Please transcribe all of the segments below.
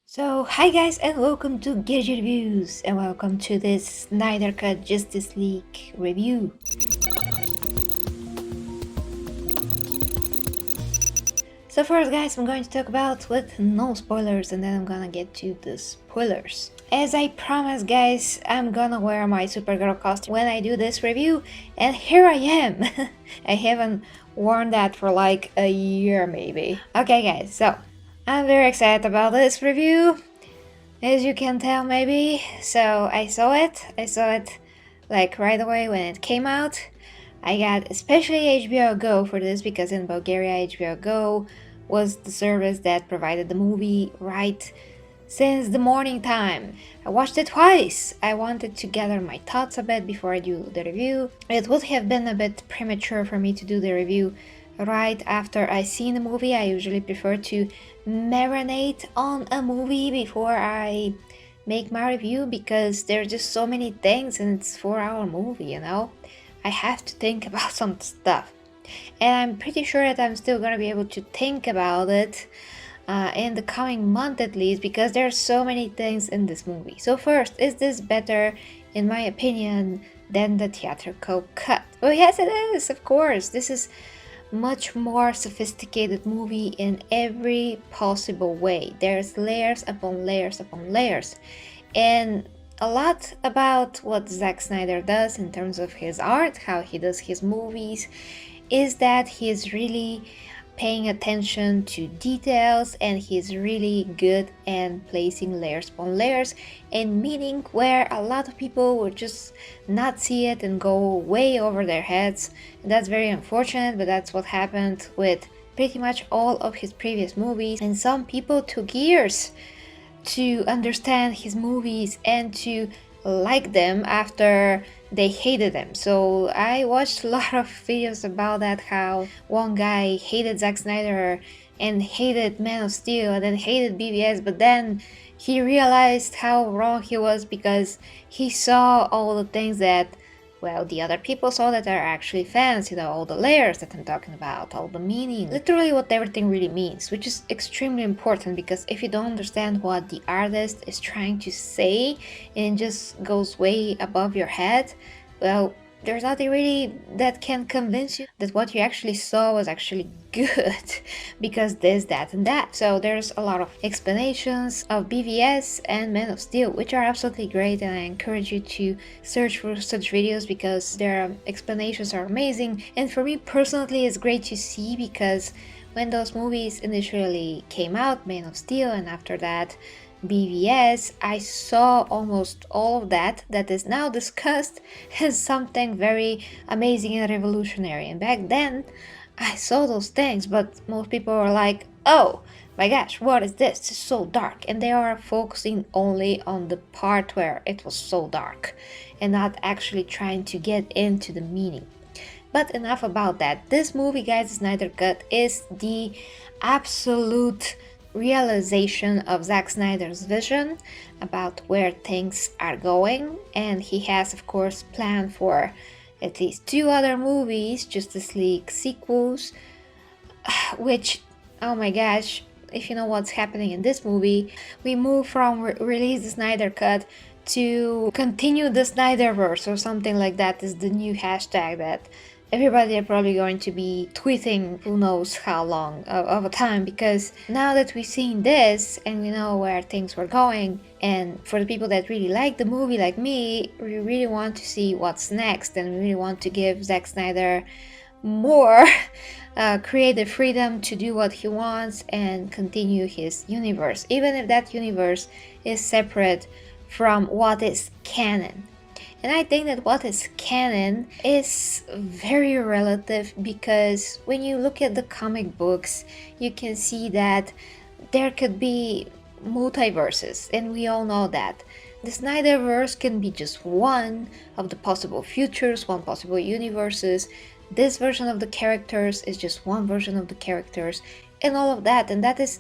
So, hi guys, and welcome to Gadget Reviews, and welcome to this Snyder Cut Justice League review. So first guys, I'm going to talk about with no spoilers, and then I'm gonna get to the spoilers. As I promised guys, I'm gonna wear my Supergirl costume when I do this review, and here I am! I haven't worn that for like a year maybe. Okay guys, so I'm very excited about this review, as you can tell maybe. So I saw it like right away when it came out. I got especially HBO Go for this because in Bulgaria HBO Go was the service that provided the movie right since the morning time. I watched it twice. I wanted to gather my thoughts a bit before I do the review. It would have been a bit premature for me to do the review right after I seen the movie. I usually prefer to marinate on a movie before I make my review because there are just so many things and it's a 4-hour movie, you know? I have to think about some stuff. And I'm pretty sure that I'm still gonna be able to think about it in the coming month at least, because there are so many things in this movie. So first, is this better, in my opinion, than the theatrical cut? Well, yes it is, of course. This is much more sophisticated movie in every possible way. There's layers upon layers upon layers. And a lot about what Zack Snyder does in terms of his art, how he does his movies, is that he is really paying attention to details, and he's really good at placing layers upon layers and meaning where a lot of people would just not see it and go way over their heads. And that's very unfortunate, but that's what happened with pretty much all of his previous movies, and some people took years to understand his movies and to like them after they hated them. So I watched a lot of videos about that, how one guy hated Zack Snyder and hated Man of Steel and then hated BVS, but then he realized how wrong he was because he saw all the things that, well, the other people saw that are actually fans, you know, all the layers that I'm talking about, all the meaning, literally what everything really means, which is extremely important, because if you don't understand what the artist is trying to say and it just goes way above your head, well, there's nothing really that can convince you that what you actually saw was actually good because this, that, and that. So there's a lot of explanations of BVS and Man of Steel, which are absolutely great, and I encourage you to search for such videos because their explanations are amazing. And for me personally, it's great to see because when those movies initially came out, Man of Steel, and after that BVS, I saw almost all of that is now discussed as something very amazing and revolutionary. And back then, I saw those things, but most people were like, oh my gosh, what is this? It's so dark. And they are focusing only on the part where it was so dark and not actually trying to get into the meaning. But enough about that. This movie, guys, Snyder Cut, is the absolute realization of Zack Snyder's vision about where things are going, and he has of course planned for at least 2 other movies, Justice League sequels, which, oh my gosh, if you know what's happening in this movie, we move from release the Snyder Cut to continue the Snyderverse or something like that is the new hashtag that everybody are probably going to be tweeting who knows how long of a time, because now that we've seen this and we know where things were going, and for the people that really like the movie like me, we really want to see what's next, and we really want to give Zack Snyder more creative freedom to do what he wants and continue his universe, even if that universe is separate from what is canon. And I think that what is canon is very relative, because when you look at the comic books, you can see that there could be multiverses, and we all know that. The Snyderverse can be just one of the possible futures, one possible universes. This version of the characters is just one version of the characters, and all of that, and that is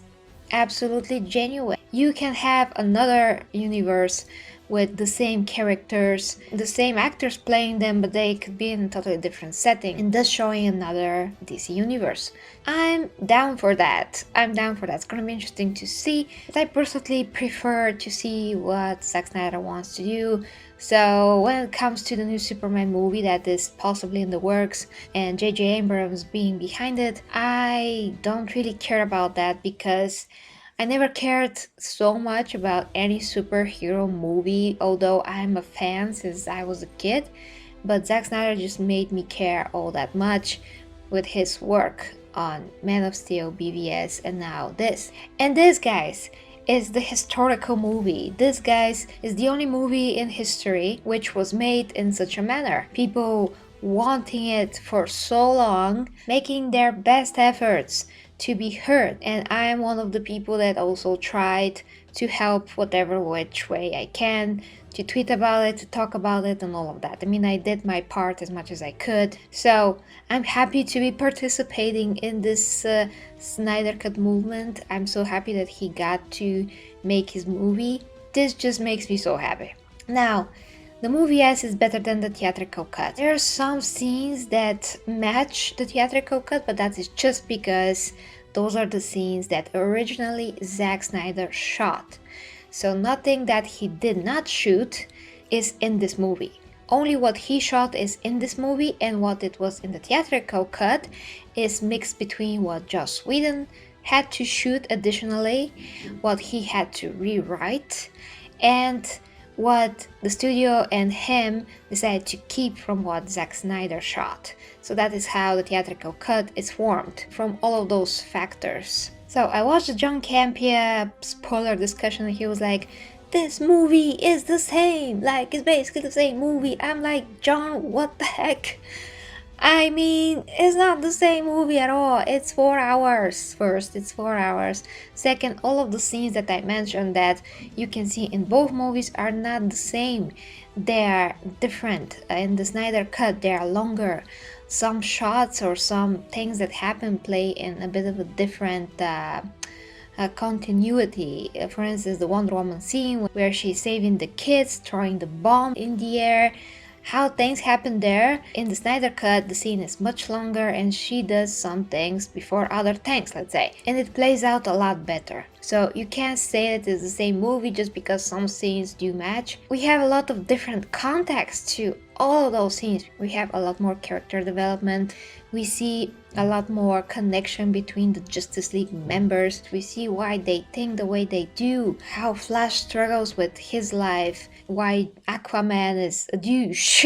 absolutely genuine. You can have another universe with the same characters, the same actors playing them, but they could be in a totally different setting and thus showing another DC universe. I'm down for that. I'm down for that. It's gonna be interesting to see. But I personally prefer to see what Zack Snyder wants to do. So when it comes to the new Superman movie that is possibly in the works and J.J. Abrams being behind it, I don't really care about that because I never cared so much about any superhero movie, although I'm a fan since I was a kid. But Zack Snyder just made me care all that much with his work on Man of Steel, BVS, and now this. And this, guys, is the historical movie. This, guys, is the only movie in history which was made in such a manner. People wanting it for so long, making their best efforts to be heard. And I am one of the people that also tried to help whatever which way I can, to tweet about it, to talk about it, and all of that. I mean, I did my part as much as I could. So I'm happy to be participating in this Snyder Cut movement. I'm so happy that he got to make his movie. This just makes me so happy. Now, the movie, yes, is better than the theatrical cut. There are some scenes that match the theatrical cut, but that is just because those are the scenes that originally Zack Snyder shot. So nothing that he did not shoot is in this movie. Only what he shot is in this movie, and what it was in the theatrical cut is mixed between what Joss Whedon had to shoot additionally, what he had to rewrite, and what the studio and him decided to keep from what Zack Snyder shot. So that is how the theatrical cut is formed, from all of those factors. So I watched the John Campea spoiler discussion and he was like, this movie is the same, like it's basically the same movie. I'm like, John, what the heck? I mean, it's not the same movie at all. It's 4 hours. First, it's 4 hours. Second, all of the scenes that I mentioned that you can see in both movies are not the same. They are different. In the Snyder Cut, they are longer. Some shots or some things that happen play in a bit of a different continuity. For instance, the Wonder Woman scene where she's saving the kids, throwing the bomb in the air. How things happen there. In the Snyder Cut, the scene is much longer and she does some things before other things, let's say. And it plays out a lot better. So you can't say that it's the same movie just because some scenes do match. We have a lot of different context to all of those scenes. We have a lot more character development. We see a lot more connection between the Justice League members. We see why they think the way they do, how Flash struggles with his life, why Aquaman is a douche.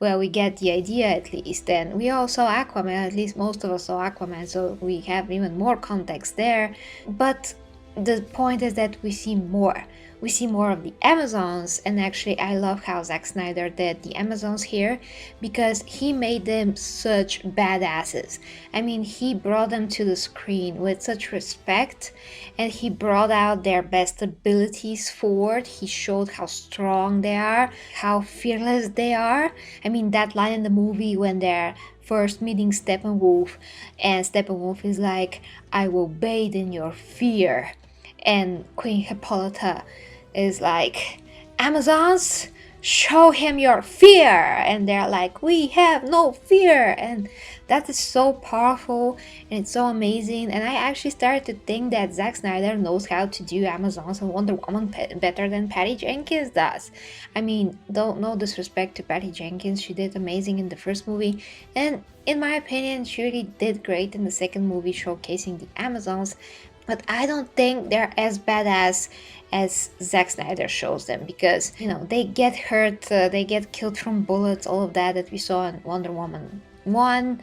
Well, we get the idea at least. And we all saw Aquaman, at least most of us saw Aquaman, so we have even more context there. But the point is that we see more. We see more of the Amazons, and actually I love how Zack Snyder did the Amazons here because he made them such badasses. I mean, he brought them to the screen with such respect and he brought out their best abilities forward. He showed how strong they are, how fearless they are. I mean, that line in the movie when they're first meeting Steppenwolf and Steppenwolf is like, I will bathe in your fear. And Queen Hippolyta is like, Amazons, show him your fear. And they're like, we have no fear. And that is so powerful and it's so amazing. And I actually started to think that Zack Snyder knows how to do Amazons and Wonder Woman better than Patty Jenkins does. I mean, no disrespect to Patty Jenkins, she did amazing in the first movie, and in my opinion she really did great in the second movie showcasing the Amazons. But I don't think they're as badass as Zack Snyder shows them because, you know, they get hurt, they get killed from bullets, all of that we saw in Wonder Woman 1.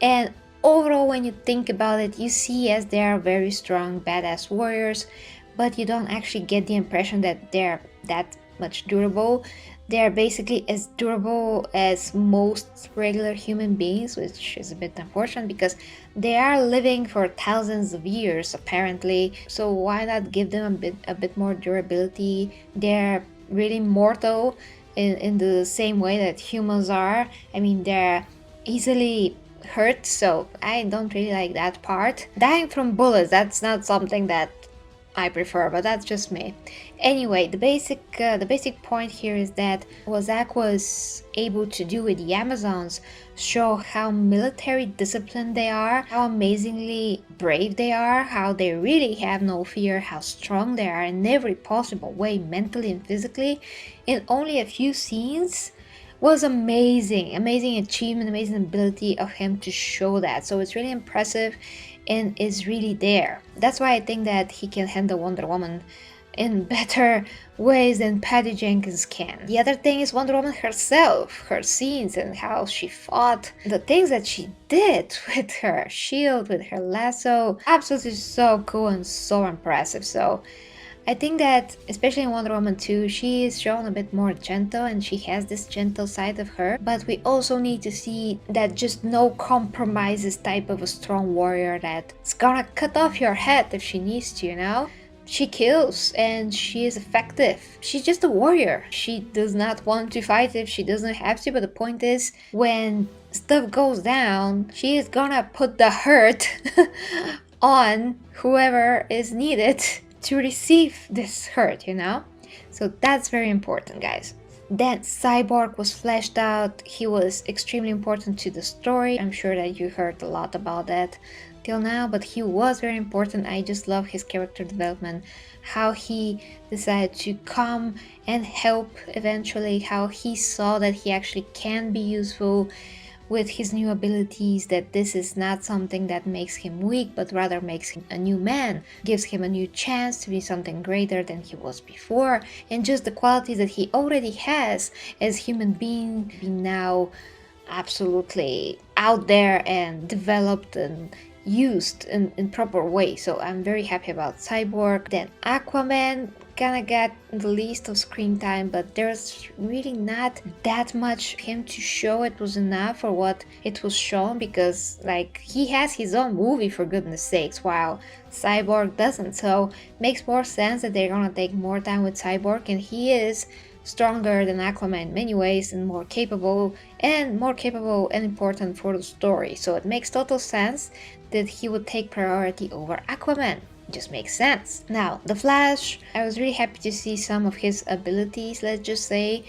And overall, when you think about it, you see, yes, they are very strong, badass warriors, but you don't actually get the impression that they're that much durable. They're basically as durable as most regular human beings, which is a bit unfortunate because they are living for thousands of years apparently. So why not give them a bit more durability? They're really mortal in the same way that humans are. I mean, they're easily hurt, so I don't really like that part. Dying from bullets, that's not something that I prefer, but that's just me. Anyway, the basic point here is that what Zack was able to do with the Amazons show how military disciplined they are, how amazingly brave they are, how they really have no fear, how strong they are in every possible way, mentally and physically, in only a few scenes. Was amazing achievement, amazing ability of him to show that. So it's really impressive and is really there. That's why I think that he can handle Wonder Woman in better ways than Patty Jenkins can. The other thing is Wonder Woman herself, her scenes and how she fought, the things that she did with her shield, with her lasso, absolutely so cool and so impressive. So I think that, especially in Wonder Woman 2, she is shown a bit more gentle and she has this gentle side of her, but we also need to see that just no compromises type of a strong warrior that's gonna cut off your head if she needs to, you know? She kills and she is effective. She's just a warrior. She does not want to fight if she doesn't have to, but the point is, when stuff goes down, she is gonna put the hurt on whoever is needed to receive this hurt, you know? So that's very important, guys. Then Cyborg was fleshed out. He was extremely important to the story. I'm sure that you heard a lot about that till now, but he was very important. I just love his character development, how he decided to come and help eventually, how he saw that he actually can be useful with his new abilities, that this is not something that makes him weak, but rather makes him a new man, gives him a new chance to be something greater than he was before, and just the qualities that he already has as human being now absolutely out there and developed and used in proper way. So I'm very happy about Cyborg. Then Aquaman kinda got the least of screen time, but there's really not that much him to show. It was enough for what it was shown, because like he has his own movie for goodness sakes, while Cyborg doesn't. So makes more sense that they're gonna take more time with Cyborg, and he is stronger than Aquaman in many ways and more capable and important for the story. So it makes total sense that he would take priority over Aquaman. It just makes sense. Now, the Flash, I was really happy to see some of his abilities, let's just say,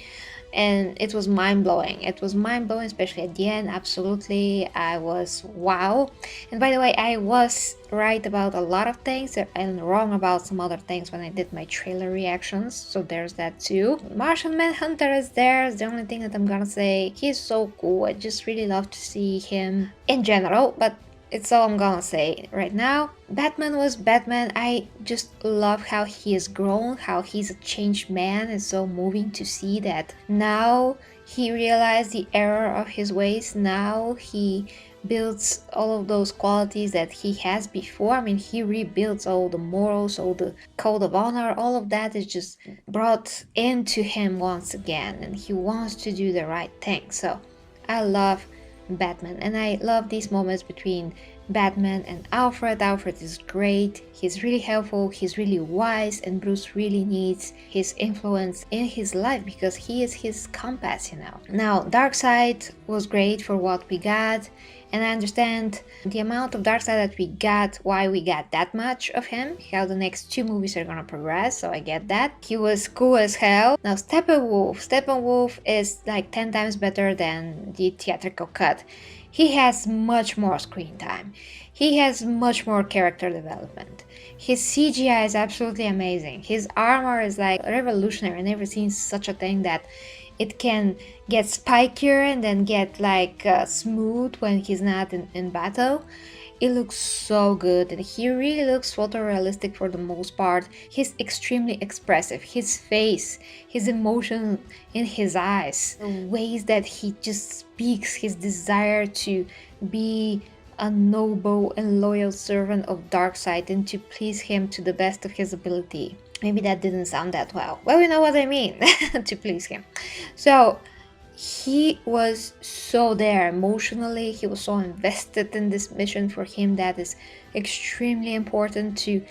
and it was mind-blowing. It was mind-blowing, especially at the end. Absolutely, I was wow. And by the way, I was right about a lot of things and wrong about some other things when I did my trailer reactions, so there's that too. Martian Manhunter is there, is the only thing that I'm gonna say. He's so cool. I just really love to see him in general, but it's all I'm gonna say right now. Batman was Batman. I just love how he has grown, how he's a changed man. It's so moving to see that now he realized the error of his ways. Now he builds all of those qualities that he has before. I mean, he rebuilds all the morals, all the code of honor, all of that is just brought into him once again, and he wants to do the right thing. So I love Batman, and I love these moments between Batman and Alfred. Alfred is great, he's really helpful, he's really wise, and Bruce really needs his influence in his life because he is his compass, you know. Now, Darkseid was great for what we got, and I understand the amount of Darkseid that we got, why we got that much of him, how the next two movies are gonna progress, so I get that. He was cool as hell. Now Steppenwolf is like 10 times better than the theatrical cut. He has much more screen time. He has much more character development. His CGI is absolutely amazing. His armor is like revolutionary. I've never seen such a thing that it can get spikier and then get like smooth when he's not in battle. It looks so good, and he really looks photorealistic for the most part. He's extremely expressive. His face, his emotion in his eyes, the ways that he just speaks, his desire to be a noble and loyal servant of Darkseid and to please him to the best of his ability. Maybe that didn't sound that well. Well, you know what I mean, to please him. So he was so there emotionally, he was so invested in this mission. For him, that is extremely important to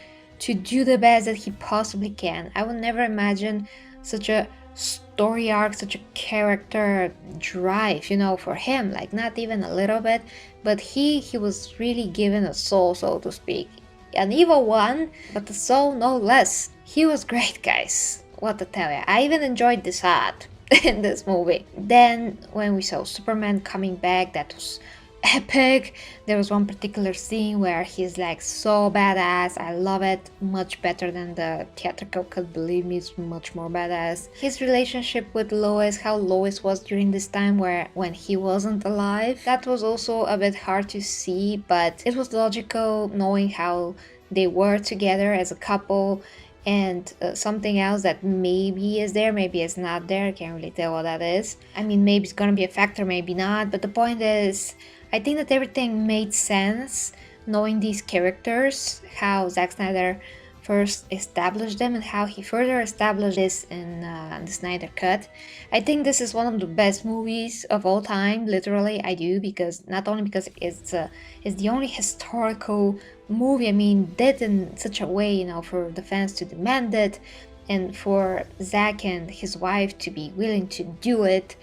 do the best that he possibly can. I would never imagine such a story arc, such a character drive, you know, for him, like not even a little bit, but he was really given a soul, so to speak. an evil one, but a soul no less. He was great, guys. What to tell ya. I even enjoyed this art in this movie. Then, when we saw Superman coming back, that was epic. There was one particular scene where he's like so badass. I love it. Much better than the theatrical cut, believe me, it's much more badass. His relationship with Lois, how Lois was during this time when he wasn't alive, that was also a bit hard to see, but it was logical knowing how they were together as a couple. And something else that maybe is there, maybe it's not there, I can't really tell what that is. I mean, maybe it's gonna be a factor, maybe not, but the point is, I think that everything made sense knowing these characters, how Zack Snyder first established them and how he further established this in the Snyder Cut. I think this is one of the best movies of all time, literally I do, because not only because it's the only historical movie, I mean, did in such a way, you know, for the fans to demand it and for Zack and his wife to be willing to do it.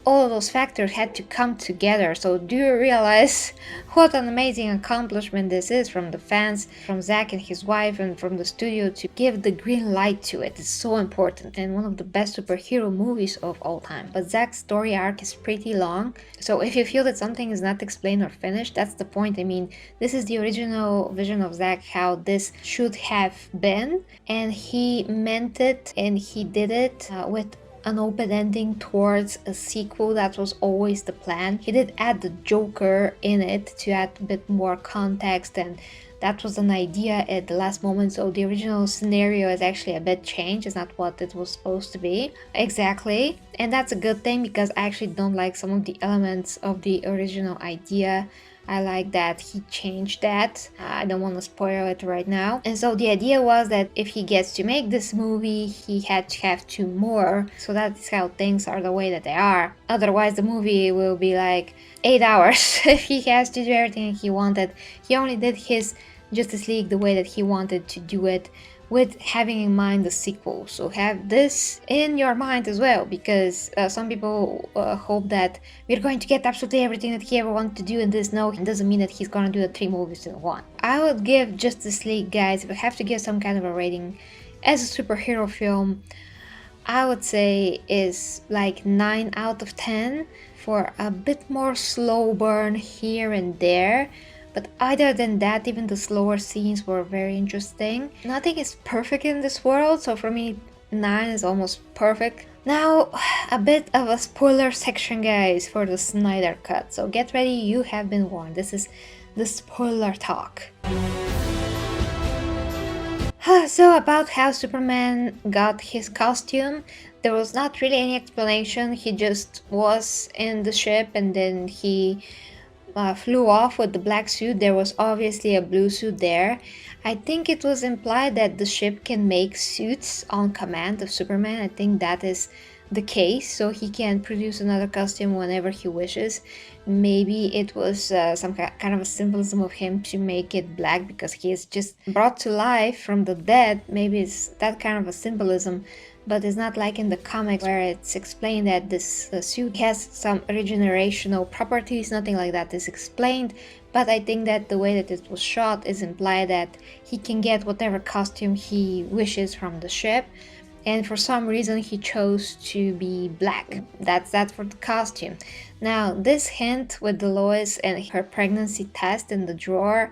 All of those factors had to come together. So do you realize what an amazing accomplishment this is from the fans, from Zack and his wife, and from the studio to give the green light to it? It's so important and one of the best superhero movies of all time. But Zack's story arc is pretty long, so if you feel that something is not explained or finished, that's the point. I mean, this is the original vision of Zack, how this should have been, and he meant it and he did it with an open ending towards a sequel. That was always the plan. He did add the Joker in it to add a bit more context, and that was an idea at the last moment, so the original scenario is actually a bit changed. It's not what it was supposed to be. Exactly. And that's a good thing, because I actually don't like some of the elements of the original idea. I like that he changed that. I don't want to spoil it right now. And so the idea was that if he gets to make this movie, he had to have 2 more. So that's how things are the way that they are. Otherwise the movie will be like 8 hours if he has to do everything he wanted. He only did his Justice League the way that he wanted to do it, with having in mind the sequel. So have this in your mind as well, because some people hope that we're going to get absolutely everything that he ever wanted to do in this. No, it doesn't mean that he's gonna do the 3 movies in one. I would give Justice League, guys, if I have to give some kind of a rating as a superhero film, I would say is like 9 out of 10 for a bit more slow burn here and there. But other than that, even the slower scenes were very interesting. Nothing is perfect in this world, so for me 9 is almost perfect. Now, a bit of a spoiler section, guys, for the Snyder Cut. So get ready, you have been warned. This is the spoiler talk. So about how Superman got his costume, there was not really any explanation. He just was in the ship and then he flew off with the black suit. There was obviously a blue suit there. I think it was implied that the ship can make suits on command of Superman. I think that is the case, so he can produce another costume whenever he wishes. Maybe it was some kind of a symbolism of him to make it black because he is just brought to life from the dead. Maybe it's that kind of a symbolism, but it's not like in the comics where it's explained that this suit has some regenerational properties. Nothing like that is explained, but I think that the way that it was shot is implied that he can get whatever costume he wishes from the ship, and for some reason he chose to be black. That's that for the costume. Now, this hint with the Lois and her pregnancy test in the drawer,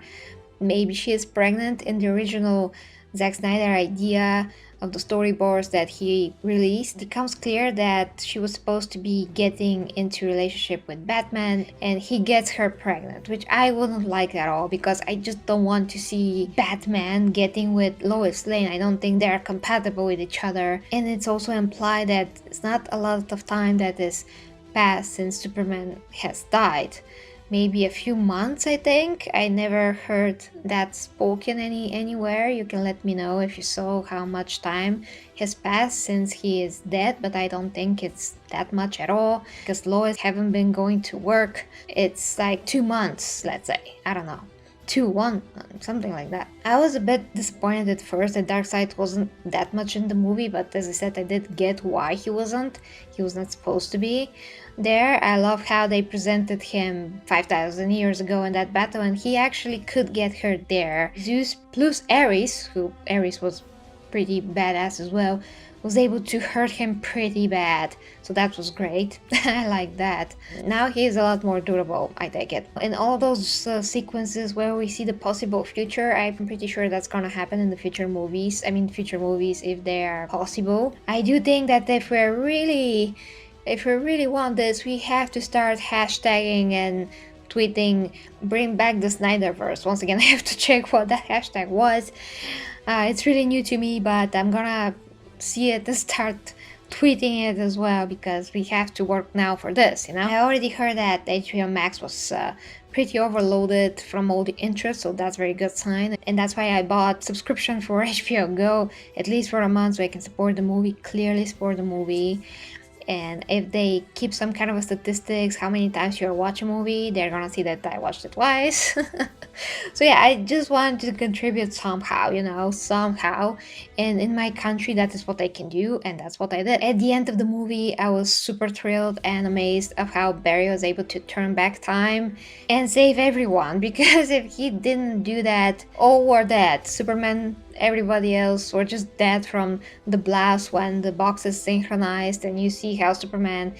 maybe she is pregnant. In the original Zack Snyder idea of the storyboards that he released, it becomes clear that she was supposed to be getting into relationship with Batman and he gets her pregnant, which I wouldn't like at all, because I just don't want to see Batman getting with Lois Lane. I don't think they're compatible with each other, and it's also implied that it's not a lot of time that is passed since Superman has died. Maybe a few months, I think. I never heard that spoken anywhere. You can let me know if you saw how much time has passed since he is dead, but I don't think it's that much at all, because Lois haven't been going to work. It's like 2 months, let's say. I don't know. 2-1, something like that. I was a bit disappointed at first that Darkseid wasn't that much in the movie, but as I said, I did get why he wasn't. He was not supposed to be there. I love how they presented him 5,000 years ago in that battle, and he actually could get hurt there. Zeus plus Ares, who Ares was pretty badass as well, was able to hurt him pretty bad, so that was great. I like that. Now he is a lot more durable, I take it. In all those sequences where we see the possible future, I'm pretty sure that's gonna happen in the future movies. I mean, future movies if they are possible. I do think that if we really want this, we have to start hashtagging and tweeting, bring back the Snyderverse. Once again, I have to check what that hashtag was. It's really new to me, but I'm gonna see it and start tweeting it as well, because we have to work now for this, you know? I already heard that HBO Max was pretty overloaded from all the interest, so that's a very good sign. And that's why I bought subscription for HBO Go, at least for a month, so I can support the movie, clearly support the movie. And if they keep some kind of a statistics, how many times you watch a movie, they're gonna see that I watched it twice. So yeah, I just wanted to contribute somehow, you know, somehow. And in my country, that is what I can do, and that's what I did. At the end of the movie, I was super thrilled and amazed of how Barry was able to turn back time and save everyone. Because if he didn't do that, all were dead. Superman, everybody else were just dead from the blast when the box is synchronized, and you see how Superman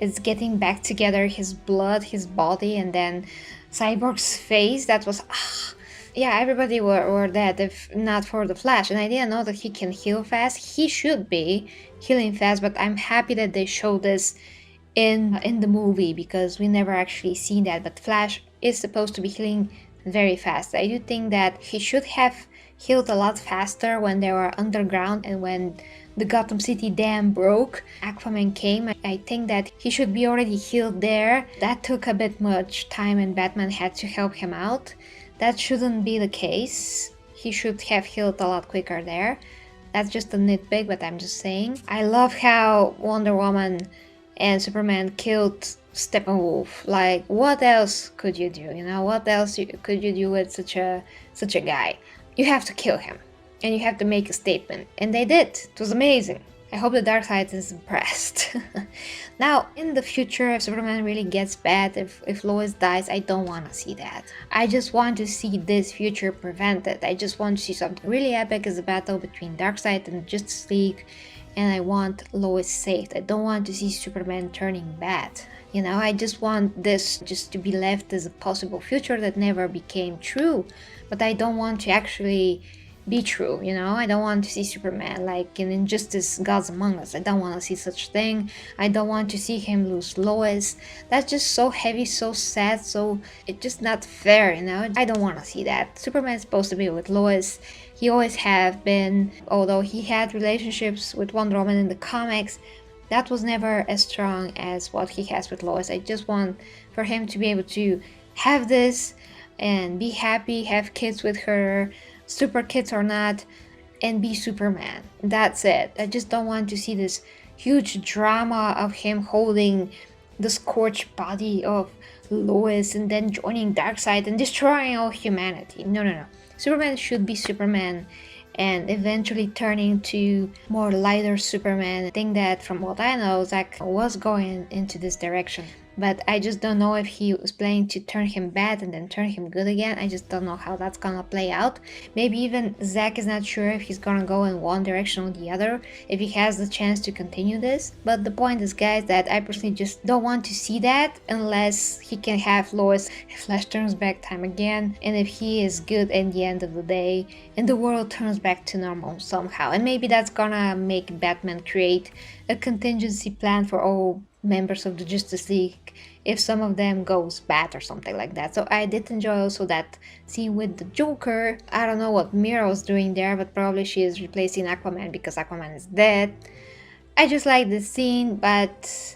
is getting back together, his blood, his body, and then Cyborg's face. That was yeah, everybody were dead if not for the Flash. And I didn't know that he can heal fast. He should be healing fast, but I'm happy that they showed this in the movie, because we never actually seen that. But Flash is supposed to be healing very fast. I do think that he should have healed a lot faster when they were underground, and when the Gotham City dam broke, Aquaman came. I think that he should be already healed there. That took a bit much time and Batman had to help him out. That shouldn't be the case. He should have healed a lot quicker there. That's just a nitpick, but I'm just saying. I love how Wonder Woman and Superman killed Steppenwolf. Like, what else could you do? You know, what else could you do with such a guy? You have to kill him, and you have to make a statement, and they did. It was amazing. I hope the Darkseid is impressed. Now, in the future, if Superman really gets bad, if Lois dies, I don't want to see that. I just want to see this future prevented. I just want to see something really epic as a battle between Darkseid and Justice League, and I want Lois saved. I don't want to see Superman turning bad. You know, I just want this just to be left as a possible future that never became true. But I don't want to actually be true, you know? I don't want to see Superman like in Injustice Gods Among Us. I don't want to see such thing. I don't want to see him lose Lois. That's just so heavy, so sad, so it's just not fair, you know? I don't want to see that. Superman's supposed to be with Lois. He always have been, although he had relationships with Wonder Woman in the comics, that was never as strong as what he has with Lois. I just want for him to be able to have this and be happy, have kids with her, super kids or not, and be Superman. That's it. I just don't want to see this huge drama of him holding the scorched body of Lois and then joining Darkseid and destroying all humanity. No. Superman should be Superman and eventually turn into more lighter Superman. I think that from what I know, Zack was going into this direction. But I just don't know if he was planning to turn him bad and then turn him good again. I just don't know how that's gonna play out. Maybe even Zack is not sure if he's gonna go in one direction or the other, if he has the chance to continue this. But the point is, guys, that I personally just don't want to see that unless he can have Lois if Flash turns back time again, and if he is good at the end of the day and the world turns back to normal somehow. And maybe that's gonna make Batman create a contingency plan for all members of the Justice League if some of them goes bad or something like that. So I did enjoy also that scene with the Joker. I don't know what Mira was doing there, but probably she is replacing Aquaman because Aquaman is dead. I just like this scene, but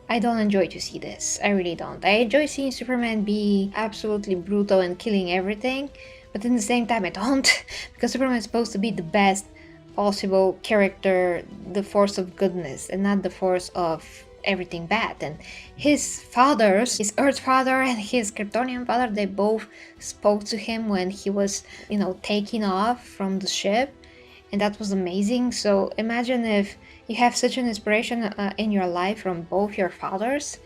I don't enjoy to see this. I really don't. I enjoy seeing Superman be absolutely brutal and killing everything, but in the same time I don't, because Superman is supposed to be the best possible character, the force of goodness, and not the force of everything bad. And his fathers, his Earth father and his Kryptonian father, they both spoke to him when he was, taking off from the ship, and that was amazing. So imagine if you have such an inspiration in your life from both your fathers,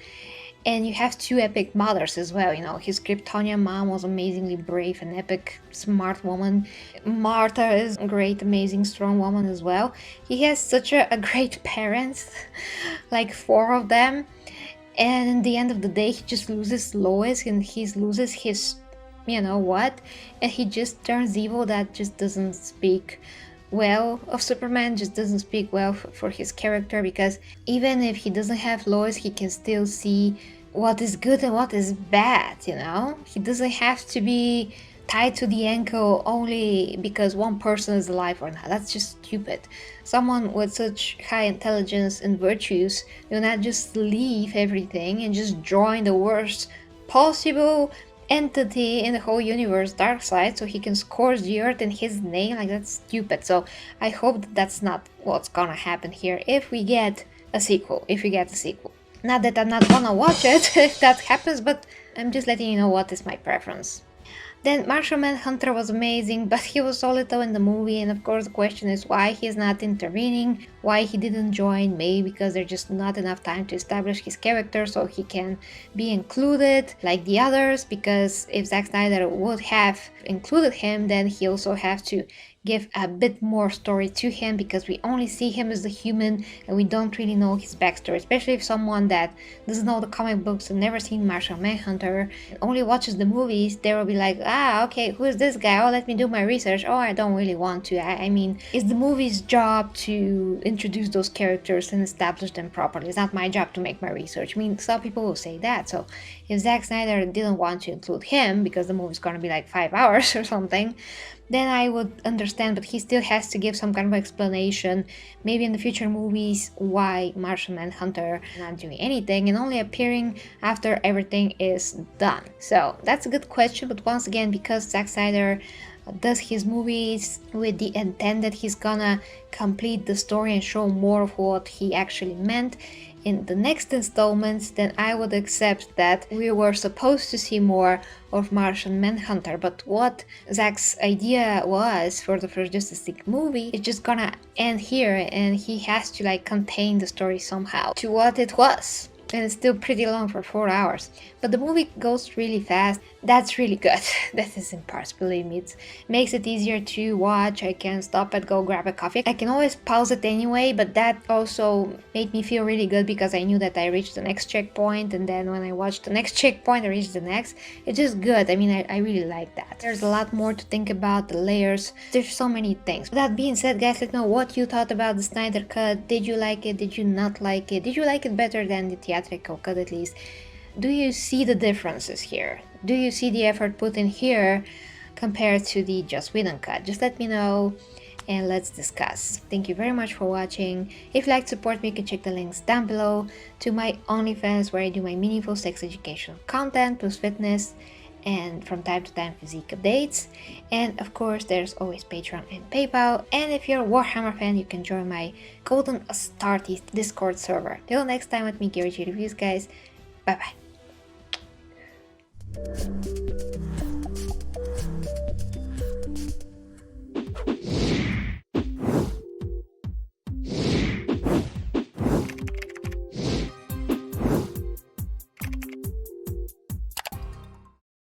and you have two epic mothers as well. His Kryptonian mom was amazingly brave and epic, smart woman. Martha is a great, amazing, strong woman as well. He has such a great parents, like four of them. And in the end of the day, he just loses Lois, and he loses his, what? And he just turns evil. That just doesn't speak well of Superman, just doesn't speak well for his character, because even if he doesn't have Lois, he can still see what is good and what is bad. He doesn't have to be tied to the ankle only because one person is alive or not. That's just stupid. Someone with such high intelligence and virtues will not just leave everything and just join the worst possible entity in the whole universe, Darkseid, so he can scourge the earth in his name. Like, that's stupid. So I hope that's not what's gonna happen here if we get a sequel. Not that I'm not gonna watch it if that happens, but I'm just letting you know what is my preference. Then Martian Manhunter was amazing, but he was so little in the movie, and of course the question is why he's not intervening, why he didn't join, maybe because there's just not enough time to establish his character so he can be included like the others, because if Zack Snyder would have included him, then he also have to give a bit more story to him, because we only see him as a human and we don't really know his backstory, especially if someone that doesn't know the comic books and never seen Martian Manhunter and only watches the movies, they will be like, okay, who is this guy? Oh, let me do my research. Oh, I don't really want to. I mean, it's the movie's job to introduce those characters and establish them properly. It's not my job to make my research. I mean, some people will say that. So if Zack Snyder didn't want to include him because the movie's gonna be like 5 hours or something, then I would understand, but he still has to give some kind of explanation, maybe in the future movies, why Martian Manhunter is not doing anything and only appearing after everything is done. So that's a good question, but once again, because Zack Snyder does his movies with the intent that he's gonna complete the story and show more of what he actually meant in the next installments, then I would accept that we were supposed to see more of Martian Manhunter. But what Zack's idea was for the first Justice League movie is just gonna end here, and he has to like contain the story somehow to what it was. And it's still pretty long for 4 hours. But the movie goes really fast. That's really good. That is in parts, believe me. It makes it easier to watch. I can stop and go grab a coffee. I can always pause it anyway, but that also made me feel really good because I knew that I reached the next checkpoint, and then when I watched the next checkpoint, I reached the next. It's just good. I mean, I really like that. There's a lot more to think about, the layers. There's so many things. With that being said, guys, let me know what you thought about the Snyder Cut. Did you like it? Did you not like it? Did you like it better than the theatrical cut at least? Do you see the differences here? Do you see the effort put in here compared to the Joss Whedon cut? Just let me know and let's discuss. Thank you very much for watching. If you'd like to support me, you can check the links down below to my OnlyFans, where I do my meaningful sex educational content plus fitness and from time to time physique updates. And of course there's always Patreon and PayPal, and if you're a Warhammer fan, you can join my Golden Astartes Discord server. Till next time, with me, Gary G Reviews, guys. Bye bye.